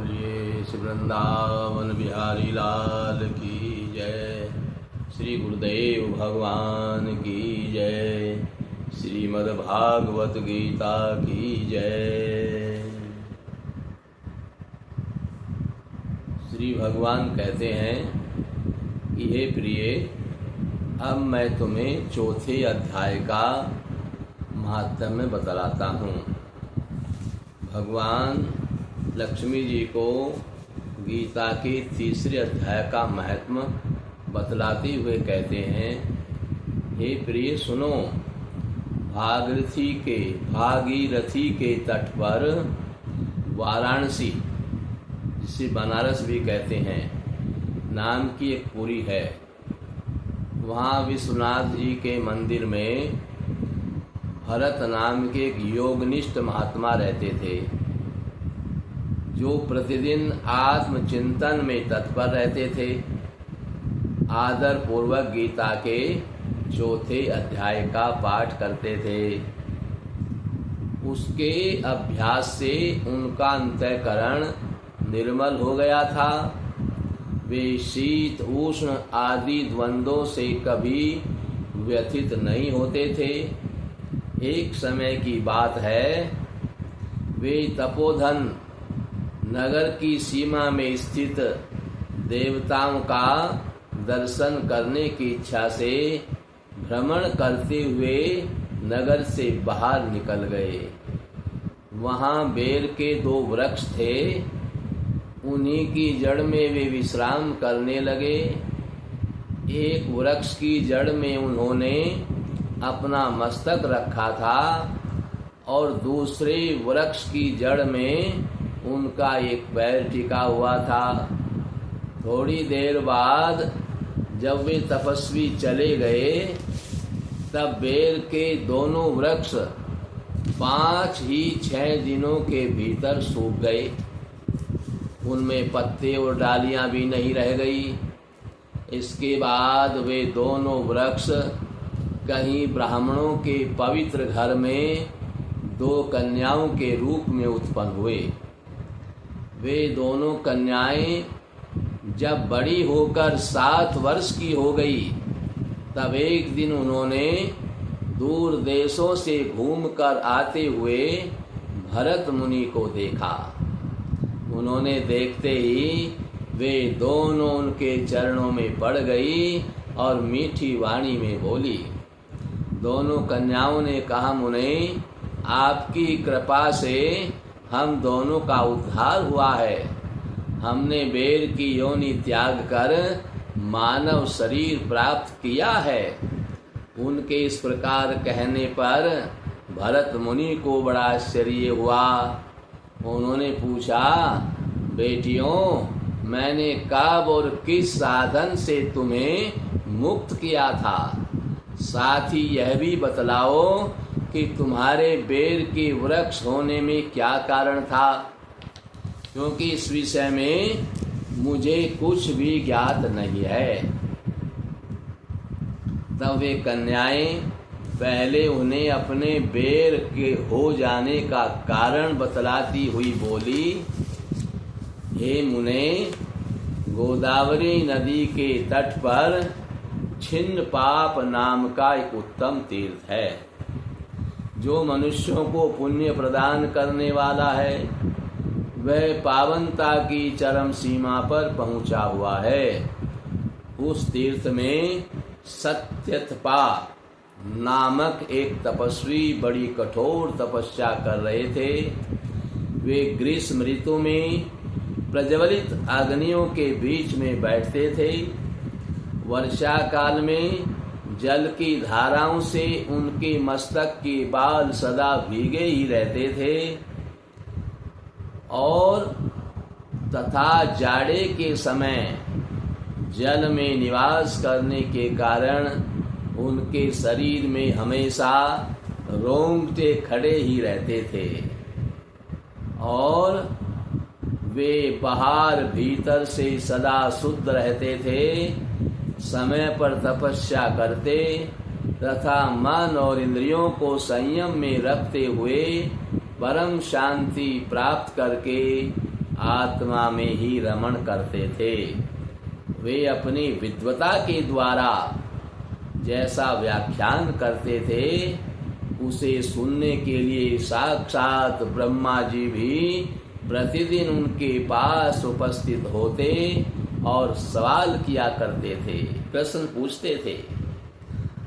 बोलिए श्री वृंदावन बिहारी लाल की जय। श्री गुरुदेव भगवान की जय। श्रीमद् भागवत गीता की जय। श्री भगवान कहते हैं कि हे प्रिय, अब मैं तुम्हें चौथे अध्याय का महात्म्य बतलाता हूँ। भगवान लक्ष्मी जी को गीता के तीसरे अध्याय का महात्म्य बतलाते हुए कहते हैं, हे प्रिय सुनो, भागीरथी के तट पर वाराणसी, जिसे बनारस भी कहते हैं, नाम की एक पुरी है। वहाँ विश्वनाथ जी के मंदिर में भरत नाम के एक योगनिष्ठ महात्मा रहते थे, जो प्रतिदिन आत्मचिंतन में तत्पर रहते थे। आदर पूर्वक गीता के चौथे अध्याय का पाठ करते थे। उसके अभ्यास से उनका अंतःकरण निर्मल हो गया था। वे शीत उष्ण आदि द्वंद्वों से कभी व्यथित नहीं होते थे। एक समय की बात है, वे तपोधन नगर की सीमा में स्थित देवताओं का दर्शन करने की इच्छा से भ्रमण करते हुए नगर से बाहर निकल गए। वहाँ बेर के 2 वृक्ष थे, उन्हीं की जड़ में वे विश्राम करने लगे। एक वृक्ष की जड़ में उन्होंने अपना मस्तक रखा था और दूसरे वृक्ष की जड़ में उनका एक पैर टिका हुआ था। थोड़ी देर बाद जब वे तपस्वी चले गए, तब बेर के दोनों वृक्ष 5 ही 6 दिनों के भीतर सूख गए। उनमें पत्ते और डालियां भी नहीं रह गई। इसके बाद वे दोनों वृक्ष कहीं ब्राह्मणों के पवित्र घर में 2 कन्याओं के रूप में उत्पन्न हुए। वे दोनों कन्याएं जब बड़ी होकर 7 वर्ष की हो गई, तब एक दिन उन्होंने दूर देशों से घूमकर आते हुए भरत मुनि को देखा। उन्होंने देखते ही वे दोनों उनके चरणों में पड़ गई और मीठी वाणी में बोली। दोनों कन्याओं ने कहा, मुनि, आपकी कृपा से हम दोनों का उद्धार हुआ है। हमने बेर की योनि त्याग कर मानव शरीर प्राप्त किया है। उनके इस प्रकार कहने पर भरत मुनि को बड़ा आश्चर्य हुआ। उन्होंने पूछा, बेटियों, मैंने कब और किस साधन से तुम्हें मुक्त किया था? साथ ही यह भी बतलाओ कि तुम्हारे बेर के वृक्ष होने में क्या कारण था, क्योंकि इस विषय में मुझे कुछ भी ज्ञात नहीं है। तब वे कन्याएं पहले उन्हें अपने बेर के हो जाने का कारण बतलाती हुई बोली, हे मुने, गोदावरी नदी के तट पर छिन्न पाप नाम का एक उत्तम तीर्थ है, जो मनुष्यों को पुण्य प्रदान करने वाला है। वह पावनता की चरम सीमा पर पहुंचा हुआ है। उस तीर्थ में सत्यथपा नामक एक तपस्वी बड़ी कठोर तपस्या कर रहे थे। वे ग्रीष्म ऋतु में प्रज्वलित अग्नियों के बीच में बैठते थे। वर्षा काल में जल की धाराओं से उनके मस्तक के बाल सदा भीगे ही रहते थे और तथा जाड़े के समय जल में निवास करने के कारण उनके शरीर में हमेशा रोंगटे खड़े ही रहते थे और वे बाहर भीतर से सदा शुद्ध रहते थे। समय पर तपस्या करते तथा मन और इंद्रियों को संयम में रखते हुए परम शांति प्राप्त करके आत्मा में ही रमण करते थे। वे अपनी विद्वता के द्वारा जैसा व्याख्यान करते थे उसे सुनने के लिए साक्षात ब्रह्मा जी भी प्रतिदिन उनके पास उपस्थित होते और सवाल किया करते थे, प्रश्न पूछते थे।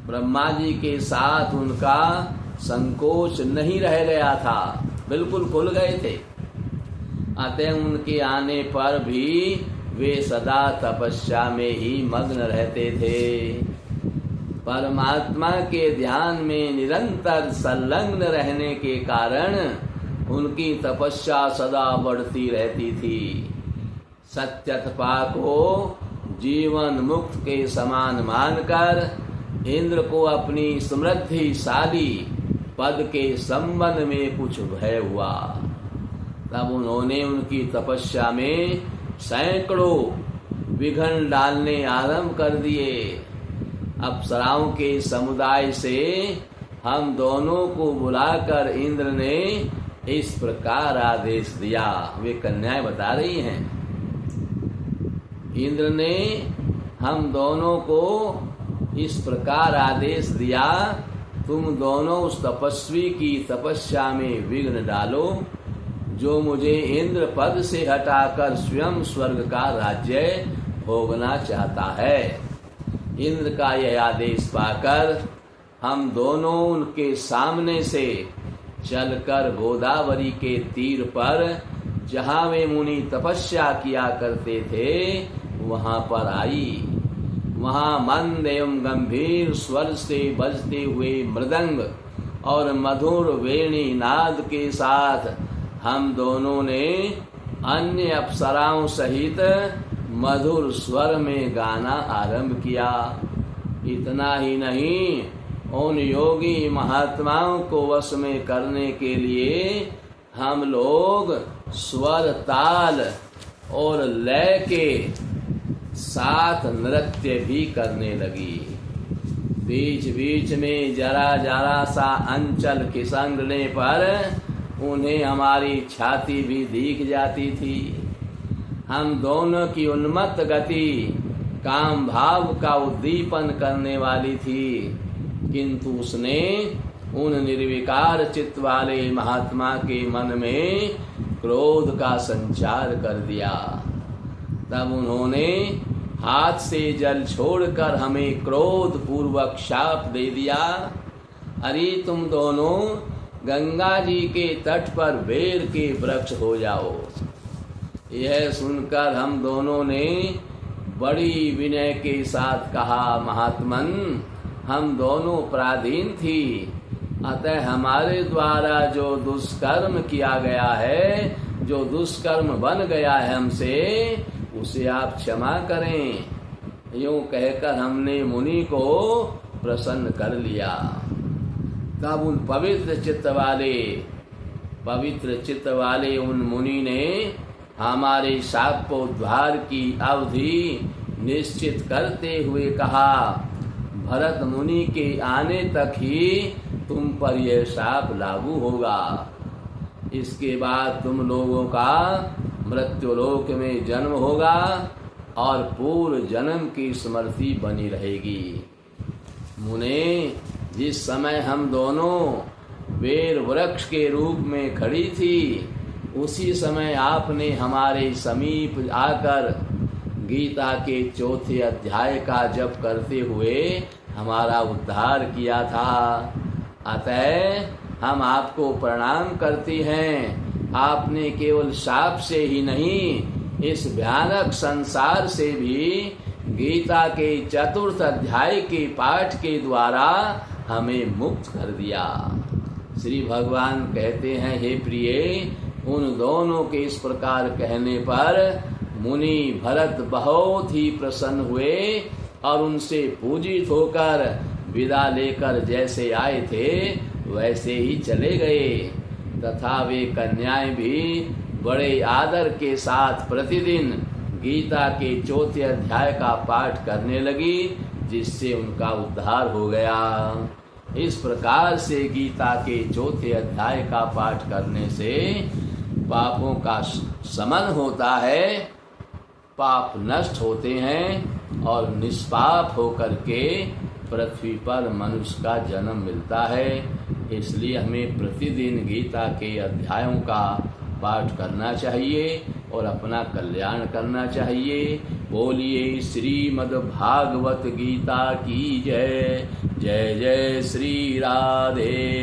ब्रह्मा जी के साथ उनका संकोच नहीं रह गया था, बिल्कुल खुल गए थे। अतः उनके आने पर भी वे सदा तपस्या में ही मग्न रहते थे। परमात्मा के ध्यान में निरंतर संलग्न रहने के कारण उनकी तपस्या सदा बढ़ती रहती थी। सत्यतपा को जीवन मुक्त के समान मानकर इंद्र को अपनी समृद्धिशाली पद के संबंध में कुछ भय हुआ। तब उन्होंने उनकी तपस्या में सैकड़ों विघ्न डालने आरंभ कर दिए। अप्सराओं के समुदाय से हम दोनों को बुलाकर इंद्र ने इस प्रकार आदेश दिया। वे कन्याएं बता रही हैं, इंद्र ने हम दोनों को इस प्रकार आदेश दिया, तुम दोनों उस तपस्वी की तपस्या में विघ्न डालो जो मुझे इंद्र पद से हटाकर स्वयं स्वर्ग का राज्य भोगना चाहता है। इंद्र का यह आदेश पाकर हम दोनों उनके सामने से चलकर गोदावरी के तीर पर जहाँ वे मुनि तपस्या किया करते थे वहां पर आई। वहां मंद एवं गंभीर स्वर से बजते हुए मृदंग और मधुर वेणी नाद के साथ हम दोनों ने अन्य अप्सराओं सहित मधुर स्वर में गाना आरंभ किया। इतना ही नहीं, उन योगी महात्माओं को वश में करने के लिए हम लोग स्वर, ताल और लय के साथ नृत्य भी करने लगी। बीच बीच में जरा जरा सा अंचल खिसकने पर उन्हें हमारी छाती भी दिख जाती थी। हम दोनों की उन्मत्त गति काम भाव का उद्दीपन करने वाली थी, किंतु उसने उन निर्विकार चित्त वाले महात्मा के मन में क्रोध का संचार कर दिया। तब उन्होंने हाथ से जल छोड़कर हमें क्रोध पूर्वक शाप दे दिया, अरे तुम दोनों गंगा जी के तट पर बेर के वृक्ष हो जाओ। यह सुनकर हम दोनों ने बड़ी विनय के साथ कहा, महात्मन हम दोनों पराधीन थी, अतः हमारे द्वारा जो दुष्कर्म किया गया है, जो दुष्कर्म बन गया है हमसे, उसे आप क्षमा करें। यूं कहकर हमने मुनि को प्रसन्न कर लिया। तब उन पवित्र चित्त वाले उन मुनि ने हमारे शापोद्धार की अवधि निश्चित करते हुए कहा, भरत मुनि के आने तक ही तुम पर यह शाप लागू होगा। इसके बाद तुम लोगों का मृत्युलोक में जन्म होगा और पूर्व जन्म की स्मृति बनी रहेगी। मुने, जिस समय हम दोनों बेर वृक्ष के रूप में खड़ी थी, उसी समय आपने हमारे समीप आकर गीता के चौथे अध्याय का जप करते हुए हमारा उद्धार किया था। अतः हम आपको प्रणाम करते हैं। आपने केवल शाप से ही नहीं, इस भयानक संसार से भी गीता के चतुर्थ अध्याय के पाठ के द्वारा हमें मुक्त कर दिया। श्री भगवान कहते हैं, हे प्रिय, उन दोनों के इस प्रकार कहने पर मुनि भरत बहुत ही प्रसन्न हुए और उनसे पूजित होकर विदा लेकर जैसे आए थे वैसे ही चले गए। तथा वे कन्याएं भी बड़े आदर के साथ प्रतिदिन गीता के चौथे अध्याय का पाठ करने लगी, जिससे उनका उद्धार हो गया। इस प्रकार से गीता के चौथे अध्याय का पाठ करने से पापों का शमन होता है, पाप नष्ट होते हैं और निष्पाप होकर के पृथ्वी पर मनुष्य का जन्म मिलता है। इसलिए हमें प्रतिदिन गीता के अध्यायों का पाठ करना चाहिए और अपना कल्याण करना चाहिए। बोलिए श्रीमद् भागवत गीता की जय। जय जय श्री राधे।